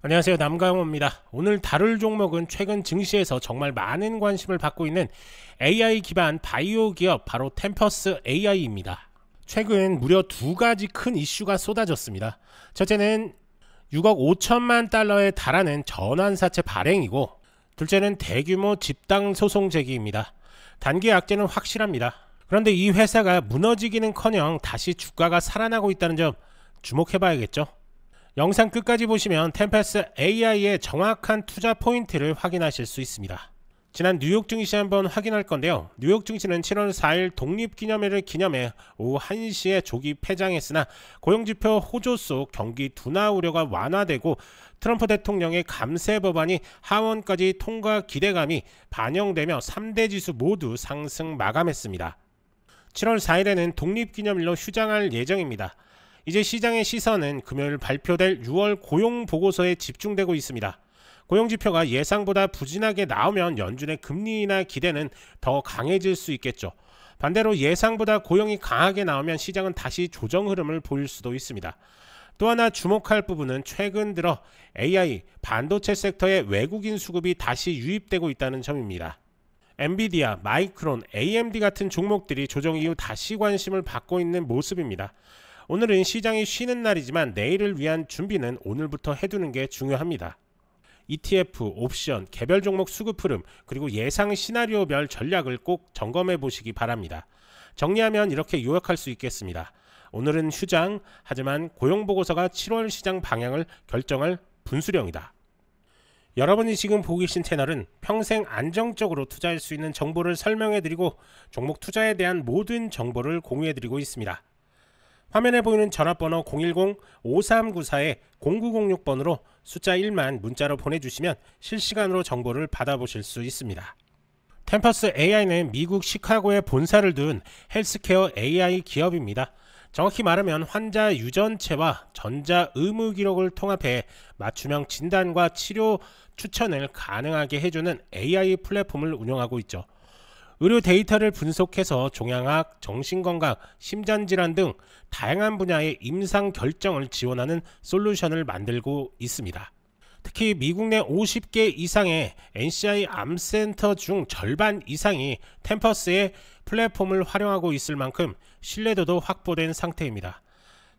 안녕하세요, 남강호입니다. 오늘 다룰 종목은 최근 증시에서 정말 많은 관심을 받고 있는 AI 기반 바이오 기업, 바로 템퍼스 AI입니다. 최근 무려 두 가지 큰 이슈가 쏟아졌습니다. 첫째는 6억 5천만 달러에 달하는 전환사채 발행이고, 둘째는 대규모 집단 소송 제기입니다. 단기 악재는 확실합니다. 그런데 이 회사가 무너지기는커녕 다시 주가가 살아나고 있다는 점 주목해봐야겠죠. 영상 끝까지 보시면 템퍼스 AI의 정확한 투자 포인트를 확인하실 수 있습니다. 지난 뉴욕 증시 한번 확인할 건데요. 뉴욕 증시는 7월 4일 독립기념일을 기념해 오후 1시에 조기 폐장했으나 고용지표 호조 속 경기 둔화 우려가 완화되고 트럼프 대통령의 감세 법안이 하원까지 통과 기대감이 반영되며 3대 지수 모두 상승 마감했습니다. 7월 4일에는 독립기념일로 휴장할 예정입니다. 이제 시장의 시선은 금요일 발표될 6월 고용보고서에 집중되고 있습니다. 고용지표가 예상보다 부진하게 나오면 연준의 금리 인하 기대는 더 강해질 수 있겠죠. 반대로 예상보다 고용이 강하게 나오면 시장은 다시 조정 흐름을 보일 수도 있습니다. 또 하나 주목할 부분은 최근 들어 AI, 반도체 섹터에 외국인 수급이 다시 유입되고 있다는 점입니다. 엔비디아, 마이크론, AMD 같은 종목들이 조정 이후 다시 관심을 받고 있는 모습입니다. 오늘은 시장이 쉬는 날이지만 내일을 위한 준비는 오늘부터 해두는 게 중요합니다. ETF, 옵션, 개별 종목 수급 흐름, 그리고 예상 시나리오별 전략을 꼭 점검해 보시기 바랍니다. 정리하면 이렇게 요약할 수 있겠습니다. 오늘은 휴장, 하지만 고용보고서가 7월 시장 방향을 결정할 분수령이다. 여러분이 지금 보고 계신 채널은 평생 안정적으로 투자할 수 있는 정보를 설명해 드리고 종목 투자에 대한 모든 정보를 공유해 드리고 있습니다. 화면에 보이는 전화번호 010-5394-0906번으로 숫자 1만 문자로 보내주시면 실시간으로 정보를 받아보실 수 있습니다. 템퍼스 AI는 미국 시카고에 본사를 둔 헬스케어 AI 기업입니다. 정확히 말하면 환자 유전체와 전자 의무 기록을 통합해 맞춤형 진단과 치료 추천을 가능하게 해주는 AI 플랫폼을 운영하고 있죠. 의료 데이터를 분석해서 종양학, 정신건강, 심장질환 등 다양한 분야의 임상 결정을 지원하는 솔루션을 만들고 있습니다. 특히 미국 내 50개 이상의 NCI 암센터 중 절반 이상이 템퍼스의 플랫폼을 활용하고 있을 만큼 신뢰도도 확보된 상태입니다.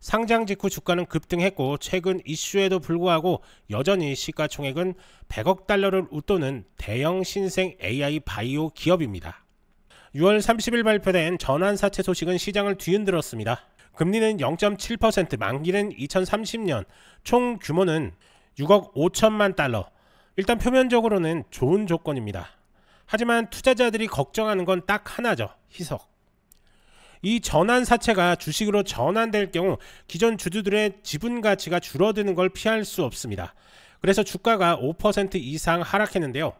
상장 직후 주가는 급등했고 최근 이슈에도 불구하고 여전히 시가총액은 100억 달러를 웃도는 대형 신생 AI 바이오 기업입니다. 6월 30일 발표된 전환사채 소식은 시장을 뒤흔들었습니다. 금리는 0.7%, 만기는 2030년, 총 규모는 6억 5천만 달러. 일단 표면적으로는 좋은 조건입니다. 하지만 투자자들이 걱정하는 건 딱 하나죠. 희석. 이 전환사채가 주식으로 전환될 경우 기존 주주들의 지분 가치가 줄어드는 걸 피할 수 없습니다. 그래서 주가가 5% 이상 하락했는데요.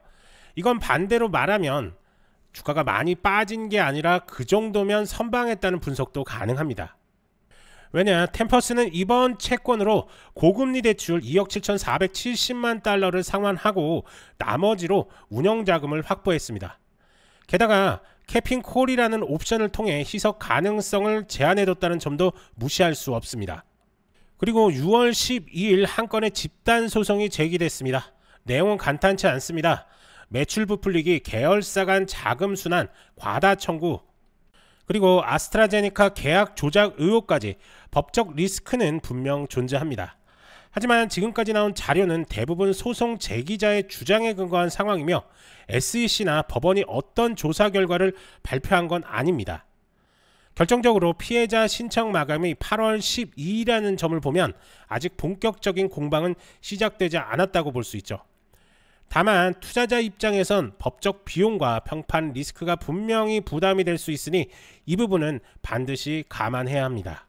이건 반대로 말하면 주가가 많이 빠진 게 아니라 그 정도면 선방했다는 분석도 가능합니다. 왜냐, 템퍼스는 이번 채권으로 고금리 대출 2억 7,470만 달러를 상환하고 나머지로 운영자금을 확보했습니다. 게다가 캐핑콜이라는 옵션을 통해 희석 가능성을 제한해뒀다는 점도 무시할 수 없습니다. 그리고 6월 12일 한 건의 집단 소송이 제기됐습니다. 내용은 간단치 않습니다. 매출 부풀리기, 계열사 간 자금 순환, 과다 청구, 그리고 아스트라제네카 계약 조작 의혹까지 법적 리스크는 분명 존재합니다. 하지만 지금까지 나온 자료는 대부분 소송 제기자의 주장에 근거한 상황이며 SEC나 법원이 어떤 조사 결과를 발표한 건 아닙니다. 결정적으로 피해자 신청 마감이 8월 12일이라는 점을 보면 아직 본격적인 공방은 시작되지 않았다고 볼 수 있죠. 다만 투자자 입장에선 법적 비용과 평판 리스크가 분명히 부담이 될 수 있으니 이 부분은 반드시 감안해야 합니다.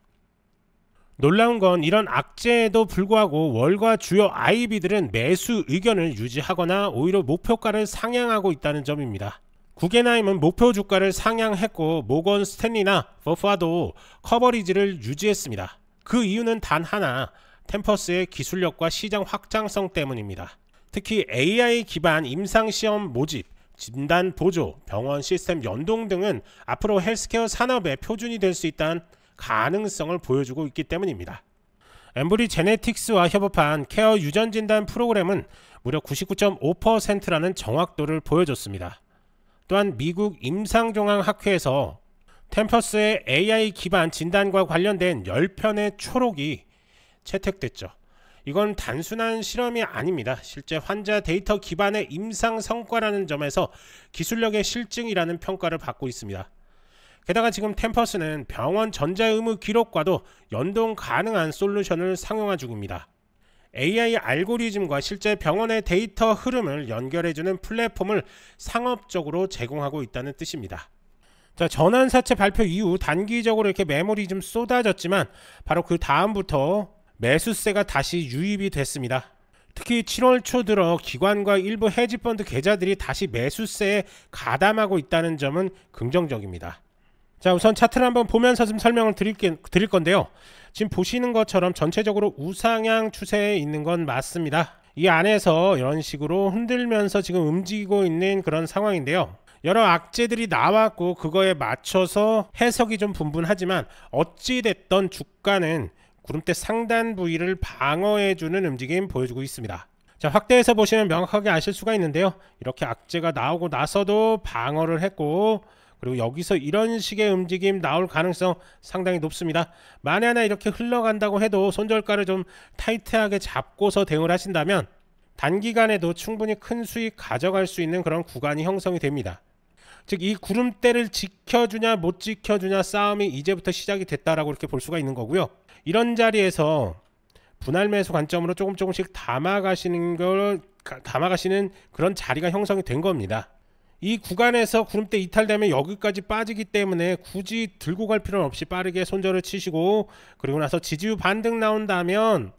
놀라운 건 이런 악재에도 불구하고 월가 주요 IB들은 매수 의견을 유지하거나 오히려 목표가를 상향하고 있다는 점입니다. 구겐하임은 목표 주가를 상향했고 모건 스탠리나 버파도 커버리지를 유지했습니다. 그 이유는 단 하나, 템퍼스의 기술력과 시장 확장성 때문입니다. 특히 AI 기반 임상시험 모집, 진단 보조, 병원 시스템 연동 등은 앞으로 헬스케어 산업의 표준이 될 수 있다는 가능성을 보여주고 있기 때문입니다. 엠브리 제네틱스와 협업한 케어 유전 진단 프로그램은 무려 99.5%라는 정확도를 보여줬습니다. 또한 미국 임상종합학회에서 템퍼스의 AI 기반 진단과 관련된 10편의 초록이 채택됐죠. 이건 단순한 실험이 아닙니다. 실제 환자 데이터 기반의 임상 성과라는 점에서 기술력의 실증이라는 평가를 받고 있습니다. 게다가 지금 템퍼스는 병원 전자의무 기록과도 연동 가능한 솔루션을 상용화 중입니다. AI 알고리즘과 실제 병원의 데이터 흐름을 연결해주는 플랫폼을 상업적으로 제공하고 있다는 뜻입니다. 자, 전환사채 발표 이후 단기적으로 이렇게 매물이 좀 쏟아졌지만 바로 그 다음부터 매수세가 다시 유입이 됐습니다. 특히 7월 초 들어 기관과 일부 헤지펀드 계좌들이 다시 매수세에 가담하고 있다는 점은 긍정적입니다. 자, 우선 차트를 한번 보면서 좀 설명을 드릴 건데요. 지금 보시는 것처럼 전체적으로 우상향 추세에 있는 건 맞습니다. 이 안에서 이런 식으로 흔들면서 지금 움직이고 있는 그런 상황인데요. 여러 악재들이 나왔고 그거에 맞춰서 해석이 좀 분분하지만 어찌됐던 주가는 구름대 상단 부위를 방어해주는 움직임 보여주고 있습니다. 자, 확대해서 보시면 명확하게 아실 수가 있는데요. 이렇게 악재가 나오고 나서도 방어를 했고, 그리고 여기서 이런 식의 움직임 나올 가능성 상당히 높습니다. 만에 하나 이렇게 흘러간다고 해도 손절가를 좀 타이트하게 잡고서 대응을 하신다면 단기간에도 충분히 큰 수익 가져갈 수 있는 그런 구간이 형성이 됩니다. 즉, 이 구름대를 지켜주냐 못 지켜주냐 싸움이 이제부터 시작이 됐다라고 이렇게 볼 수가 있는 거고요. 이런 자리에서 분할 매수 관점으로 조금씩 담아가시는 그런 자리가 형성이 된 겁니다. 이 구간에서 구름대 이탈되면 여기까지 빠지기 때문에 굳이 들고 갈 필요는 없이 빠르게 손절을 치시고, 그리고 나서 지지유 반등 나온다면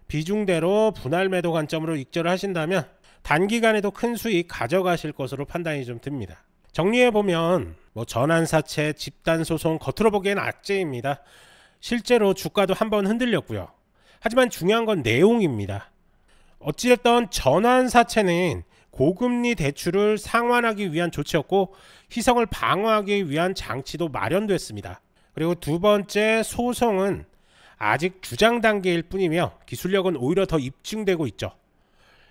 비중대로 분할 매도 관점으로 익절을 하신다면 단기간에도 큰 수익 가져가실 것으로 판단이 좀 듭니다. 정리해보면 전환사채, 집단소송 겉으로 보기엔 악재입니다. 실제로 주가도 한번 흔들렸고요. 하지만 중요한 건 내용입니다. 어찌됐든 전환사채는 고금리 대출을 상환하기 위한 조치였고 희석을 방어하기 위한 장치도 마련됐습니다. 그리고 두 번째, 소송은 아직 주장 단계일 뿐이며 기술력은 오히려 더 입증되고 있죠.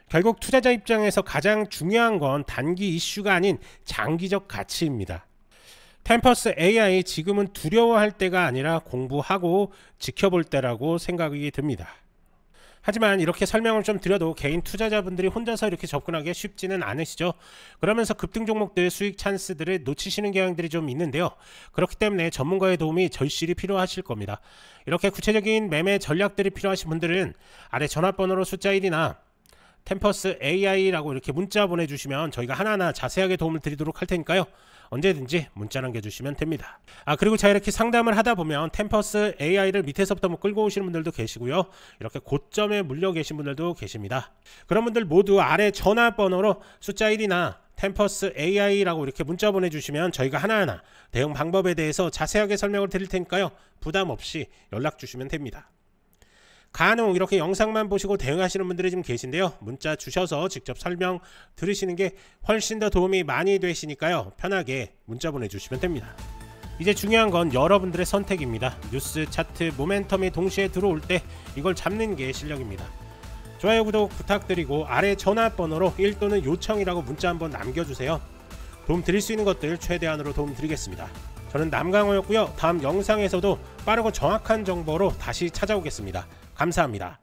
결국 투자자 입장에서 가장 중요한 건 단기 이슈가 아닌 장기적 가치입니다. 템퍼스 AI 지금은 두려워할 때가 아니라 공부하고 지켜볼 때라고 생각이 듭니다. 하지만 이렇게 설명을 좀 드려도 개인 투자자분들이 혼자서 이렇게 접근하기 쉽지는 않으시죠. 그러면서 급등 종목들 수익 찬스들을 놓치시는 경향들이 좀 있는데요. 그렇기 때문에 전문가의 도움이 절실히 필요하실 겁니다. 이렇게 구체적인 매매 전략들이 필요하신 분들은 아래 전화번호로 숫자 1이나 템퍼스 AI라고 이렇게 문자 보내주시면 저희가 하나하나 자세하게 도움을 드리도록 할 테니까요. 언제든지 문자 남겨주시면 됩니다. 그리고 자, 이렇게 상담을 하다 보면 템퍼스 AI를 밑에서부터 끌고 오시는 분들도 계시고요. 이렇게 고점에 물려 계신 분들도 계십니다. 그런 분들 모두 아래 전화번호로 숫자 1이나 템퍼스 AI라고 이렇게 문자 보내주시면 저희가 하나하나 대응 방법에 대해서 자세하게 설명을 드릴 테니까요. 부담 없이 연락 주시면 됩니다. 간혹 이렇게 영상만 보시고 대응하시는 분들이 좀 계신데요. 문자 주셔서 직접 설명 들으시는 게 훨씬 더 도움이 많이 되시니까요. 편하게 문자 보내주시면 됩니다. 이제 중요한 건 여러분들의 선택입니다. 뉴스, 차트, 모멘텀이 동시에 들어올 때 이걸 잡는 게 실력입니다. 좋아요, 구독 부탁드리고 아래 전화번호로 1 또는 요청이라고 문자 한번 남겨주세요. 도움 드릴 수 있는 것들 최대한으로 도움 드리겠습니다. 저는 남강호였고요. 다음 영상에서도 빠르고 정확한 정보로 다시 찾아오겠습니다. 감사합니다.